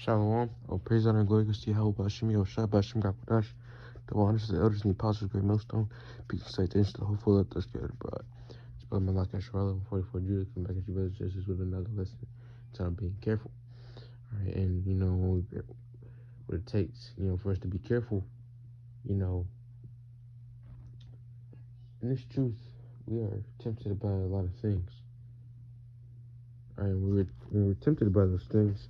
Shalom. Oh, praise, honor, and glory goes to Yahweh Bashim Yoshua Bashim Gakodash. The honors to the elders and the apostles of the great millstone. Peace and citations to the hopeful let us get abroad. It's Brother Malak and Charlotte 44 Judah. Come back at you, brothers and sisters, with another lesson. Time being careful. All right, and what it takes, for us to be careful, in this truth, we are tempted by a lot of things. All right, when we're tempted by those things,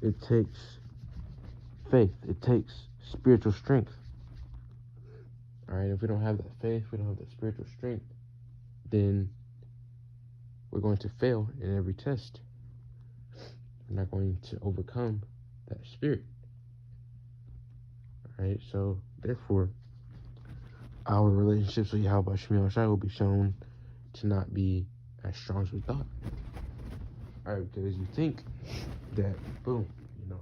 it takes faith. It takes spiritual strength. All right, if we don't have that faith, we don't have that spiritual strength, then we're going to fail in every test. We're not going to overcome that spirit. All right, so therefore, our relationships with Yahweh Shemi Shai will be shown to not be as strong as we thought. All right, because you think that, boom,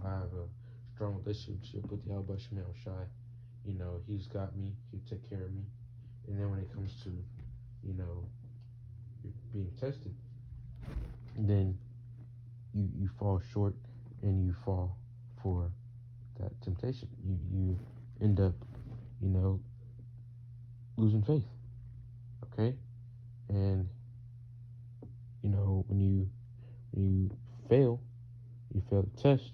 I have a strong relationship with Yahweh Shemi Shai. He's got me, he'll take care of me. And then when it comes to, being tested, then you fall short and you fall for that temptation. You end up, losing faith. Okay? And when you fail the test,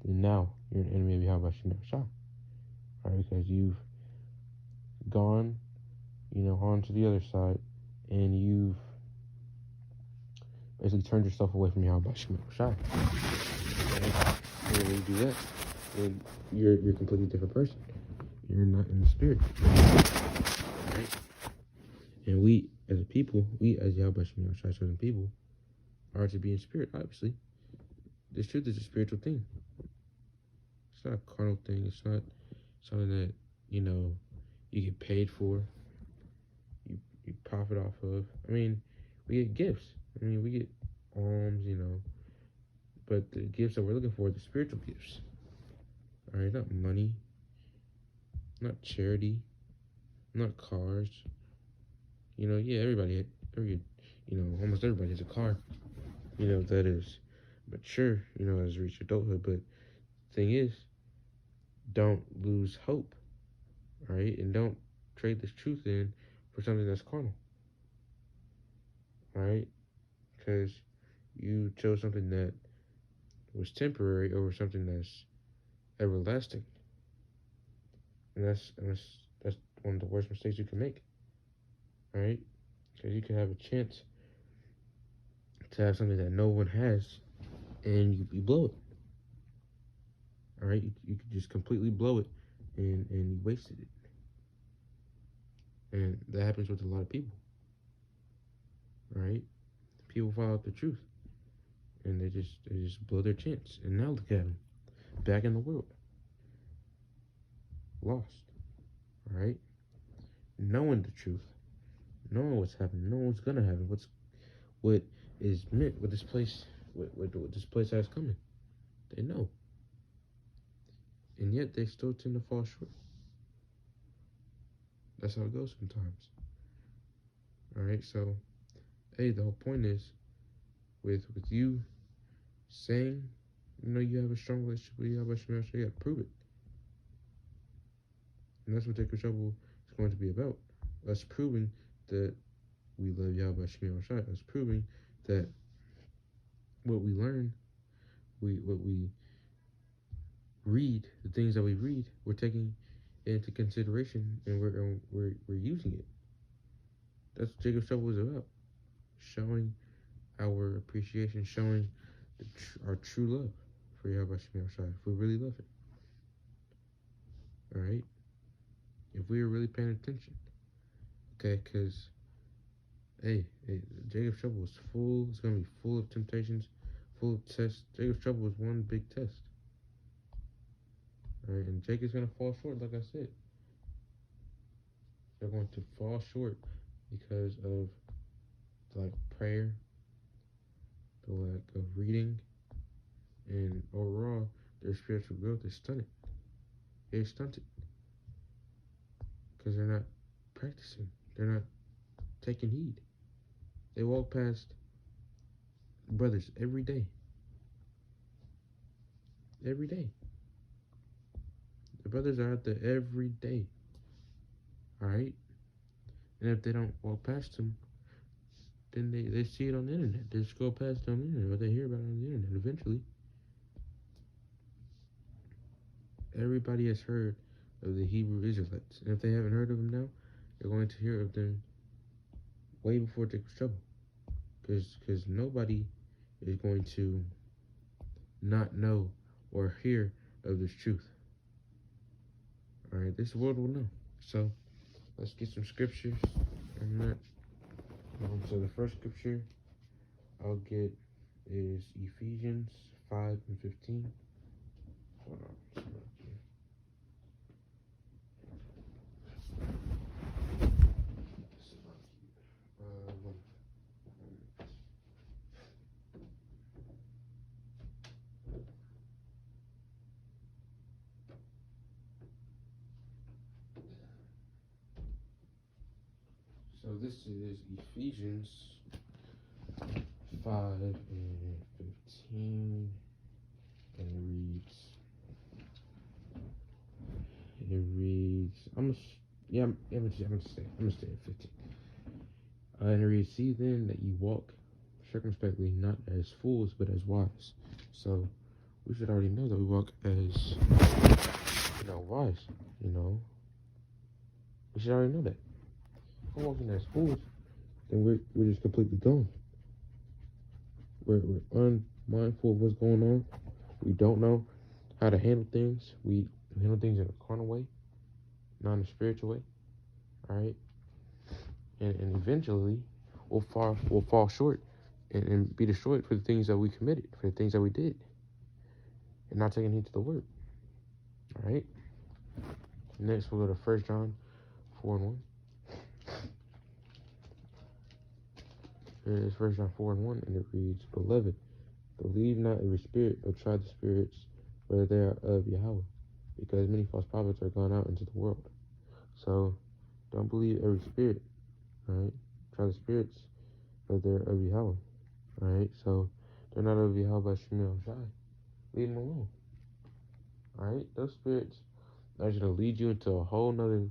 then now you're an enemy of Yahweh Shem Shai. Alright, because you've gone, on to the other side, and you've basically turned yourself away from Yahweh Shem Shai. And when you do that, then you're a completely different person. You're not in the spirit. Right? And we, as a people, as Yahweh Shem Shai chosen people, are to be in spirit, obviously. This truth is a spiritual thing. It's not a carnal thing. It's not something that, you get paid for. You profit off of. I mean, we get gifts. We get alms, but the gifts that we're looking for are the spiritual gifts. All right, not money, not charity, not cars. Almost everybody has a car, that is mature, has reached adulthood. But the thing is, don't lose hope, all right? And don't trade this truth in for something that's carnal, all right? Because you chose something that was temporary over something that's everlasting. And that's one of the worst mistakes you can make, all right? Because you can have a chance to have something that no one has, and you blow it. All right, you could just completely blow it, and you wasted it. And that happens with a lot of people. All right, people follow out the truth, and they just blow their chance. And now look at them, back in the world, lost. All right, knowing the truth, knowing what's happening, knowing what's gonna happen, what is meant, what this place has coming. They know, and yet they still tend to fall short. That's how it goes sometimes. All right, so hey, the whole point is with you saying, you have a strong relationship with Yahweh Shema, you gotta prove it. And that's what Jacob Trouble is going to be about. Us proving that we love Yahweh Shema Shai. Us proving that what we learn, what we read, the things that we read, we're taking into consideration, and we're using it. That's what Jacob's Trouble is about. Showing our appreciation, showing our true love for Yahweh Shema Shai. If we really love it. All right? If we are really paying attention. Okay, because, hey, Jacob's Trouble is full. It's going to be full of temptations, full of tests. Jacob's Trouble is one big test. All right, and Jacob's going to fall short, like I said. They're going to fall short because of the lack of prayer, the lack of reading, and overall, their spiritual growth is stunted. They're stunted because they're not practicing. They're not taking heed. They walk past brothers every day every day. The brothers are out there every day. All right? And if they don't walk past them, then they see it on the internet. They scroll past it on the internet, or they hear about it on the internet eventually. Everybody has heard of the Hebrew Israelites. And if they haven't heard of them now, they're going to hear of them way before it takes trouble. Because nobody is going to not know or hear of this truth. All right, this world will know. So let's get some scriptures on that. So the first scripture I'll get is Ephesians 5 and 15. Hold on. So this is Ephesians 5 and 15, and it reads, I'm gonna stay at 15. And it reads, see then that you walk circumspectly, not as fools, but as wise. So we should already know that we walk as, wise, We should already know that. If we're walking as fools, then we're just completely gone. We're unmindful of what's going on. We don't know how to handle things. We handle things in a carnal way, not in a spiritual way. All right? And eventually we'll fall short and be destroyed for the things that we committed, for the things that we did, and not taking heed to the word. All right? Next, we'll go to 1 John 4 and 1. Here it is, 1 John 4 and 1, and it reads, Beloved, believe not every spirit, but try the spirits, whether they are of Yahweh, because many false prophets are gone out into the world. So, don't believe every spirit, all right? Try the spirits, whether they're of Yahweh, all right? So, they're not of Yahweh by Shemel Shai. Leave them alone, all right? Those spirits are going to lead you into a whole nother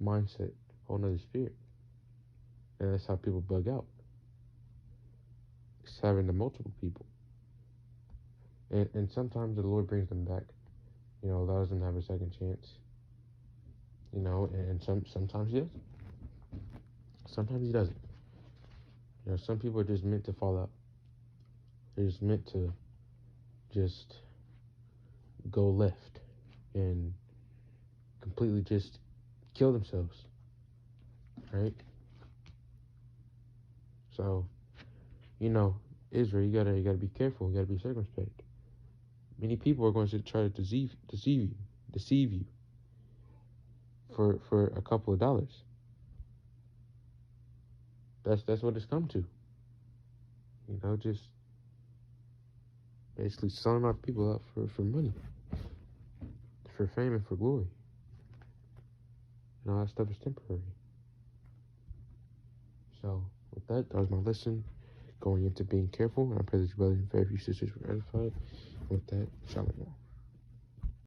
mindset, a whole nother spirit. And that's how people bug out. It's having the multiple people. And sometimes the Lord brings them back, allows them to have a second chance. And sometimes he doesn't. Sometimes he doesn't. Some people are just meant to fall out. They're just meant to just go left and completely just kill themselves. Right? So, Israel, you gotta be careful. You gotta be circumspect. Many people are going to try to deceive you for a couple of dollars. That's what it's come to. Just basically selling our people out for money, for fame and for glory. And all that stuff is temporary. So with that was my lesson going into being careful. And I pray that your brothers and fair few sisters were edified. With that, shalom.